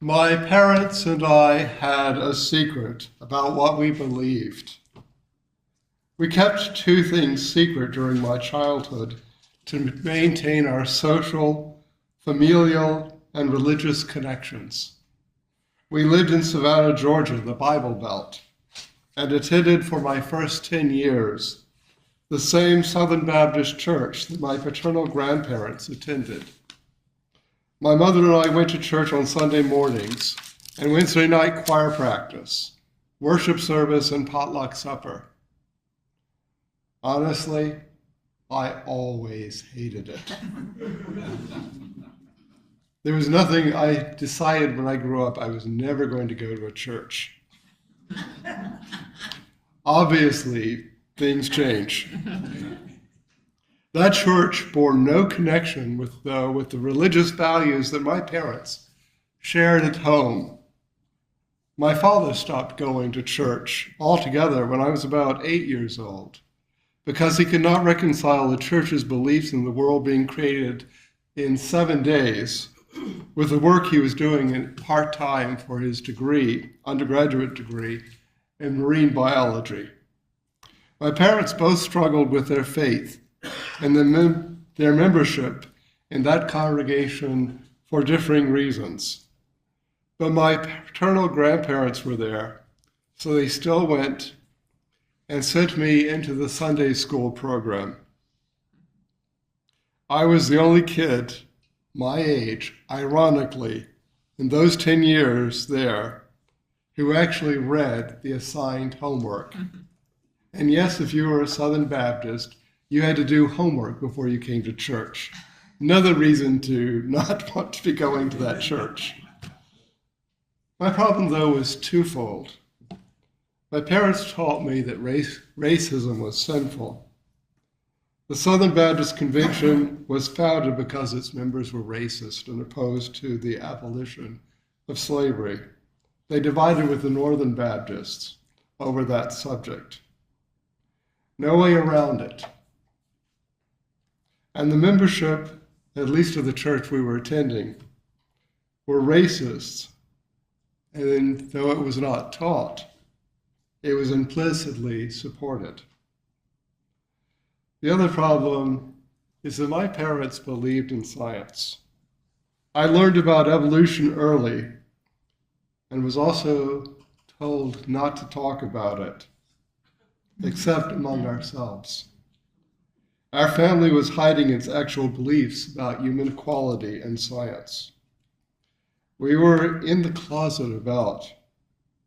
My parents and I had a secret about what we believed. We kept two things secret during my childhood to maintain our social, familial, and religious connections. We lived in Savannah, Georgia, the Bible Belt, and attended for my first 10 years the same Southern Baptist church that my paternal grandparents attended. My mother and I went to church on Sunday mornings and Wednesday night choir practice, worship service, and potluck supper. Honestly, I always hated it. There was nothing I decided when I grew up I was never going to go to a church. Obviously, things change. That church bore no connection with the religious values that my parents shared at home. My father stopped going to church altogether when I was about 8 years old because he could not reconcile the church's beliefs in the world being created in 7 days with the work he was doing in part-time for his degree, undergraduate degree, in marine biology. My parents both struggled with their faith and their membership in that congregation for differing reasons. But my paternal grandparents were there, so they still went and sent me into the Sunday school program. I was the only kid my age, ironically, in those 10 years there, who actually read the assigned homework. And yes, if you were a Southern Baptist, you had to do homework before you came to church. Another reason to not want to be going to that church. My problem, though, was twofold. My parents taught me that racism was sinful. The Southern Baptist Convention was founded because its members were racist and opposed to the abolition of slavery. They divided with the Northern Baptists over that subject. No way around it. And the membership, at least of the church we were attending, were racists. And though it was not taught, it was implicitly supported. The other problem is that my parents believed in science. I learned about evolution early and was also told not to talk about it, except among ourselves. Our family was hiding its actual beliefs about human equality and science. We were in the closet about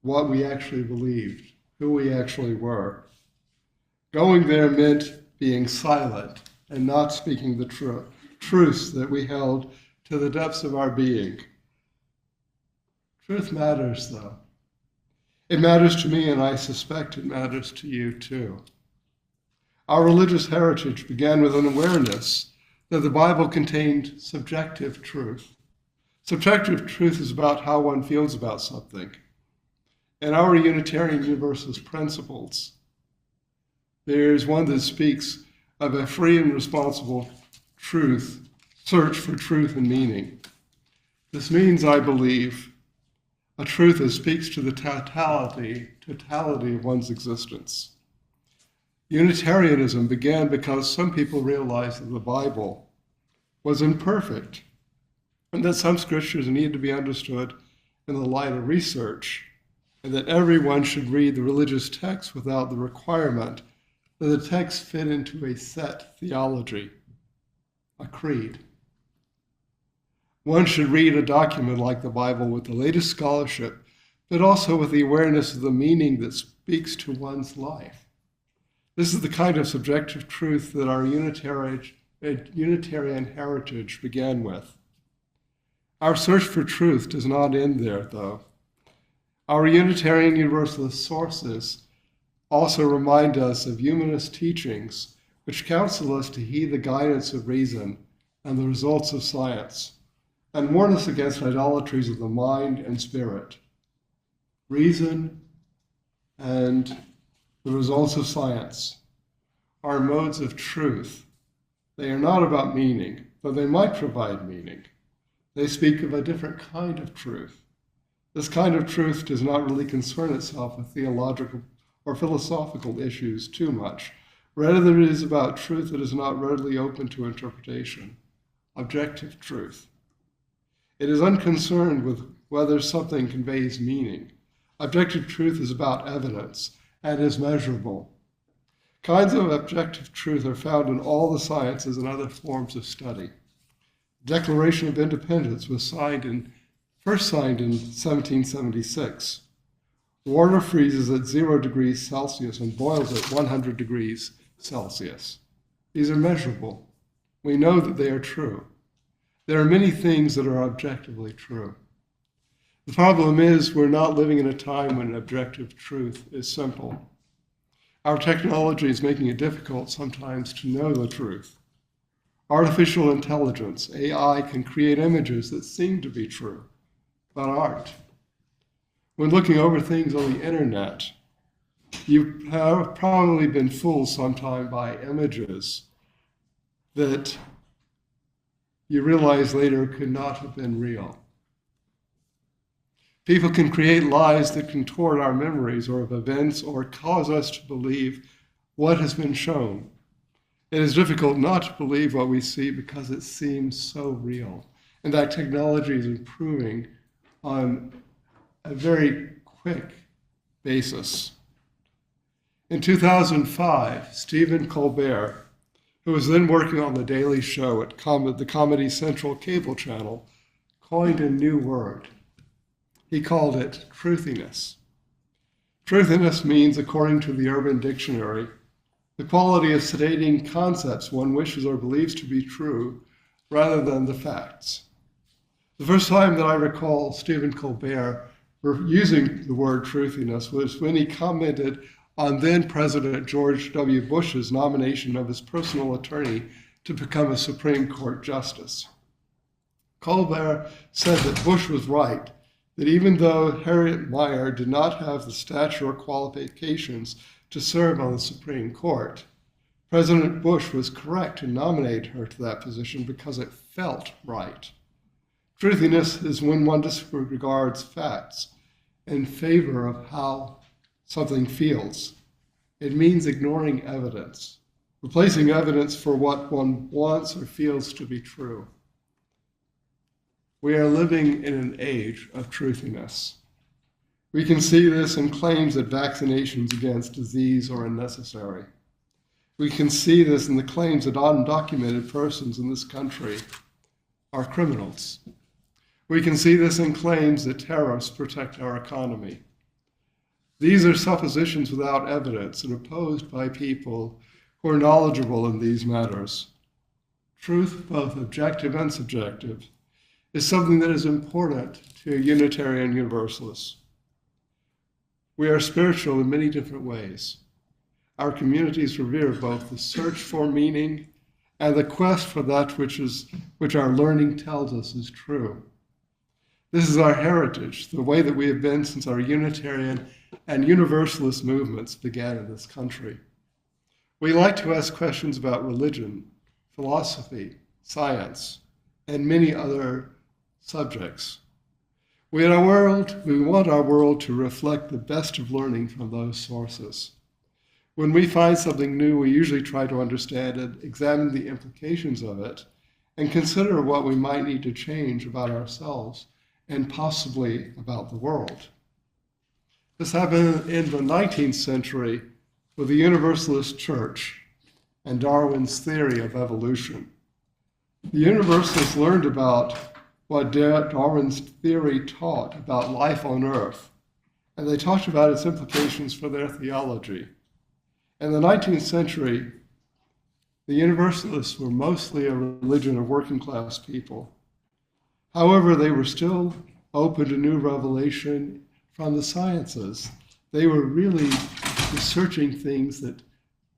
what we actually believed, who we actually were. Going there meant being silent and not speaking the truths that we held to the depths of our being. Truth matters, though. It matters to me, and I suspect it matters to you, too. Our religious heritage began with an awareness that the Bible contained subjective truth. Subjective truth is about how one feels about something. In our Unitarian Universalist principles, there's one that speaks of a free and responsible truth, search for truth and meaning. This means, I believe, a truth that speaks to the totality of one's existence. Unitarianism began because some people realized that the Bible was imperfect and that some scriptures needed to be understood in the light of research, and that everyone should read the religious text without the requirement that the text fit into a set theology, a creed. One should read a document like the Bible with the latest scholarship, but also with the awareness of the meaning that speaks to one's life. This is the kind of subjective truth that our Unitarian heritage began with. Our search for truth does not end there, though. Our Unitarian Universalist sources also remind us of humanist teachings which counsel us to heed the guidance of reason and the results of science, and warn us against idolatries of the mind and spirit. Reason and the results of science are modes of truth. They are not about meaning, though they might provide meaning. They speak of a different kind of truth, This kind of truth does not really concern itself with theological or philosophical issues too much. Rather, it is about truth that is not readily open to interpretation, objective truth. It is unconcerned with whether something conveys meaning. Objective truth is about evidence and is measurable. Kinds of objective truth are found in all the sciences and other forms of study. The Declaration of Independence was first signed in 1776. Water freezes at 0 degrees Celsius and boils at 100 degrees Celsius. These are measurable. We know that they are true. There are many things that are objectively true. The problem is we're not living in a time when objective truth is simple. Our technology is making it difficult sometimes to know the truth. Artificial intelligence, AI, can create images that seem to be true, but aren't. When looking over things on the internet, you have probably been fooled sometime by images that you realize later could not have been real. People can create lies that contort our memories or of events or cause us to believe what has been shown. It is difficult not to believe what we see because it seems so real. And that technology is improving on a very quick basis. In 2005, Stephen Colbert, who was then working on The Daily Show at the Comedy Central cable channel, coined a new word. He called it truthiness. Truthiness means, according to the Urban Dictionary, the quality of stating concepts one wishes or believes to be true rather than the facts. The first time that I recall Stephen Colbert using the word truthiness was when he commented on then President George W. Bush's nomination of his personal attorney to become a Supreme Court justice. Colbert said that Bush was right, that even though Harriet Mier did not have the stature or qualifications to serve on the Supreme Court, President Bush was correct to nominate her to that position because it felt right. Truthiness is when one disregards facts in favor of how something feels. It means ignoring evidence, replacing evidence for what one wants or feels to be true. We are living in an age of truthiness. We can see this in claims that vaccinations against disease are unnecessary. We can see this in the claims that undocumented persons in this country are criminals. We can see this in claims that tariffs protect our economy. These are suppositions without evidence and opposed by people who are knowledgeable in these matters. Truth, both objective and subjective, is something that is important to Unitarian Universalists. We are spiritual in many different ways. Our communities revere both the search for meaning and the quest for that which our learning tells us is true. This is our heritage, the way that we have been since our Unitarian and Universalist movements began in this country. We like to ask questions about religion, philosophy, science, and many other subjects. We want our world to reflect the best of learning from those sources. When we find something new, we usually try to understand it, examine the implications of it, and consider what we might need to change about ourselves and possibly about the world. This happened in the 19th century with the Universalist Church and Darwin's theory of evolution. The Universalists learned about what Darwin's theory taught about life on Earth, and they talked about its implications for their theology. In the 19th century, the Universalists were mostly a religion of working class people. However, they were still open to new revelation from the sciences. They were really researching things that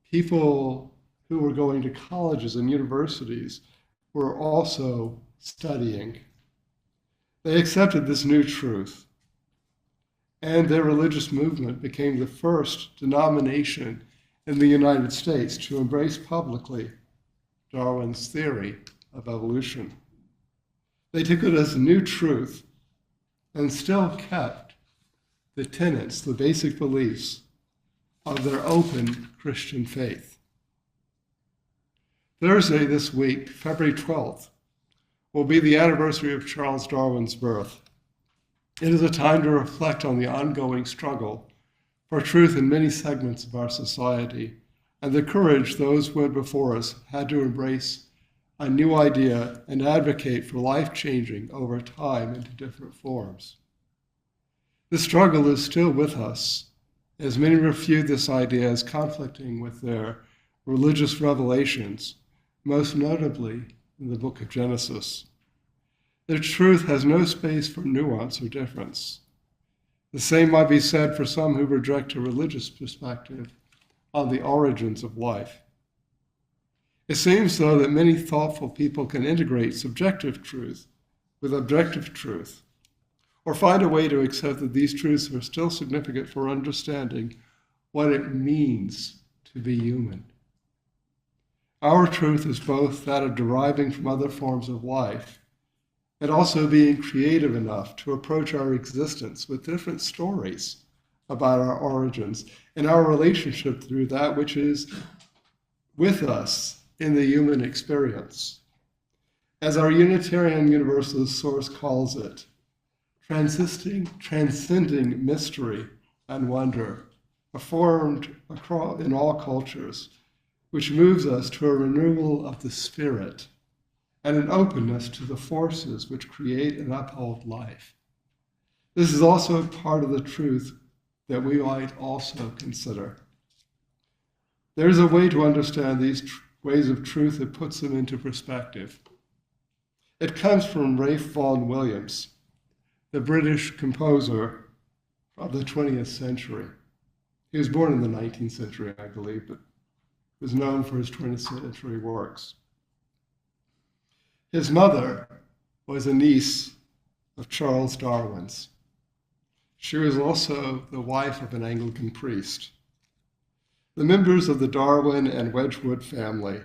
people who were going to colleges and universities were also studying. They accepted this new truth, and their religious movement became the first denomination in the United States to embrace publicly Darwin's theory of evolution. They took it as a new truth and still kept the tenets, the basic beliefs of their open Christian faith. Thursday this week, February 12th, will be the anniversary of Charles Darwin's birth. It is a time to reflect on the ongoing struggle for truth in many segments of our society, and the courage those who went before us had to embrace a new idea and advocate for life changing over time into different forms. The struggle is still with us, as many refute this idea as conflicting with their religious revelations, most notably in the book of Genesis. The truth has no space for nuance or difference. The same might be said for some who reject a religious perspective on the origins of life. It seems, though, that many thoughtful people can integrate subjective truth with objective truth, or find a way to accept that these truths are still significant for understanding what it means to be human. Our truth is both that of deriving from other forms of life and also being creative enough to approach our existence with different stories about our origins and our relationship through that which is with us in the human experience. As our Unitarian Universalist source calls it, transcending mystery and wonder, formed in all cultures, which moves us to a renewal of the spirit and an openness to the forces which create and uphold life. This is also part of the truth that we might also consider. There is a way to understand these ways of truth that puts them into perspective. It comes from Ralph Vaughan Williams, the British composer of the 20th century. He was born in the 19th century, I believe, but was known for his 20th century works. His mother was a niece of Charles Darwin's. She was also the wife of an Anglican priest. The members of the Darwin and Wedgwood family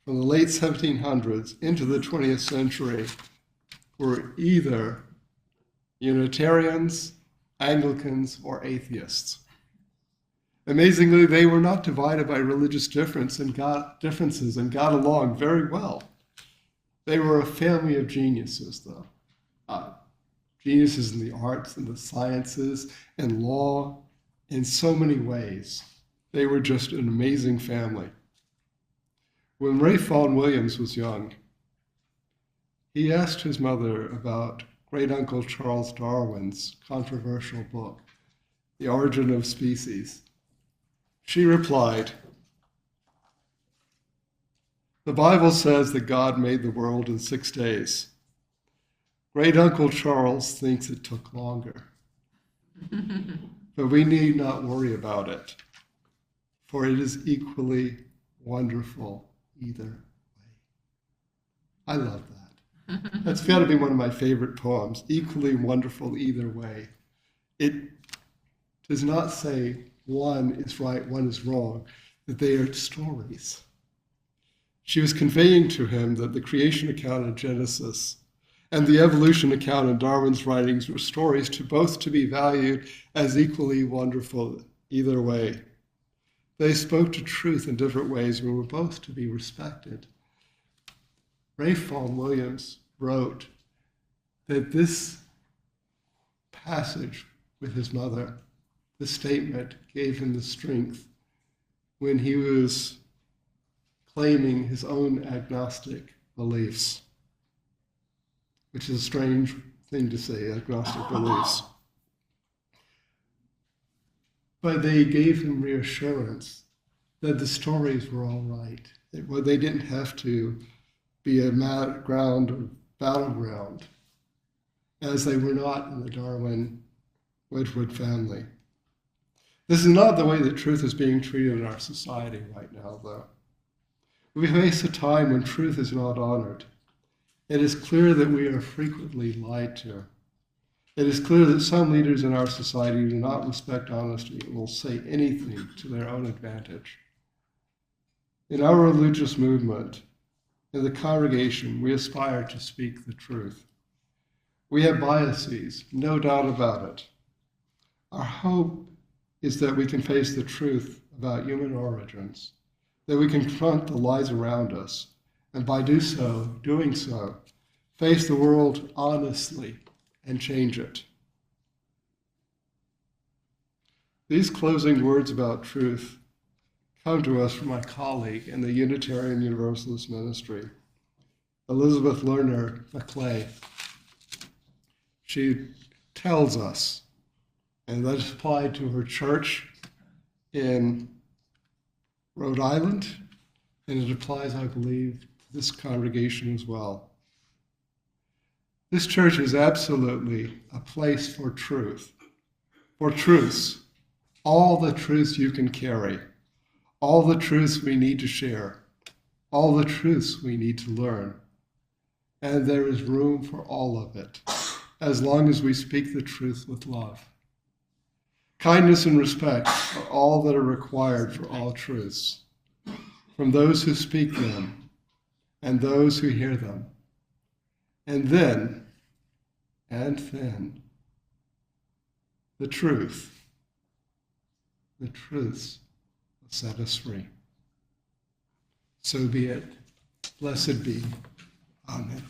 from the late 1700s into the 20th century were either Unitarians, Anglicans, or atheists. Amazingly, they were not divided by religious differences and got along very well. They were a family of geniuses, though. Geniuses in the arts and the sciences and law in so many ways. They were just an amazing family. When Ralph Vaughan Williams was young, he asked his mother about great-uncle Charles Darwin's controversial book, The Origin of Species. She replied, "The Bible says that God made the world in 6 days. Great-uncle Charles thinks it took longer. But we need not worry about it, for it is equally wonderful either way." I love that. That's got to be one of my favorite poems, equally wonderful either way. It does not say one is right, one is wrong, that they are stories. She was conveying to him that the creation account in Genesis and the evolution account in Darwin's writings were stories to be valued as equally wonderful either way. They spoke to truth in different ways and were both to be respected. Ralph Vaughan Williams wrote that this passage with his mother, the statement, gave him the strength when he was claiming his own agnostic beliefs, which is a strange thing to say, agnostic beliefs. But they gave him reassurance that the stories were all right. They didn't have to be a battleground, as they were not in the Darwin-Wedgwood family. This is not the way that truth is being treated in our society right now, though. We face a time when truth is not honored. It is clear that we are frequently lied to. It is clear that some leaders in our society do not respect honesty and will say anything to their own advantage. In our religious movement, in the congregation, we aspire to speak the truth. We have biases, no doubt about it. Our hope is that we can face the truth about human origins, that we confront the lies around us, and by doing so, face the world honestly and change it. These closing words about truth come to us from my colleague in the Unitarian Universalist ministry, Elizabeth Lerner McClay. She tells us, and that is applied to her church in Rhode Island, and it applies, I believe, to this congregation as well. This church is absolutely a place for truth, for truths, all the truths you can carry, all the truths we need to share, all the truths we need to learn. And there is room for all of it, as long as we speak the truth with love. Kindness and respect are all that are required for all truths, from those who speak them and those who hear them. And then, the truths will set us free. So be it. Blessed be. Amen.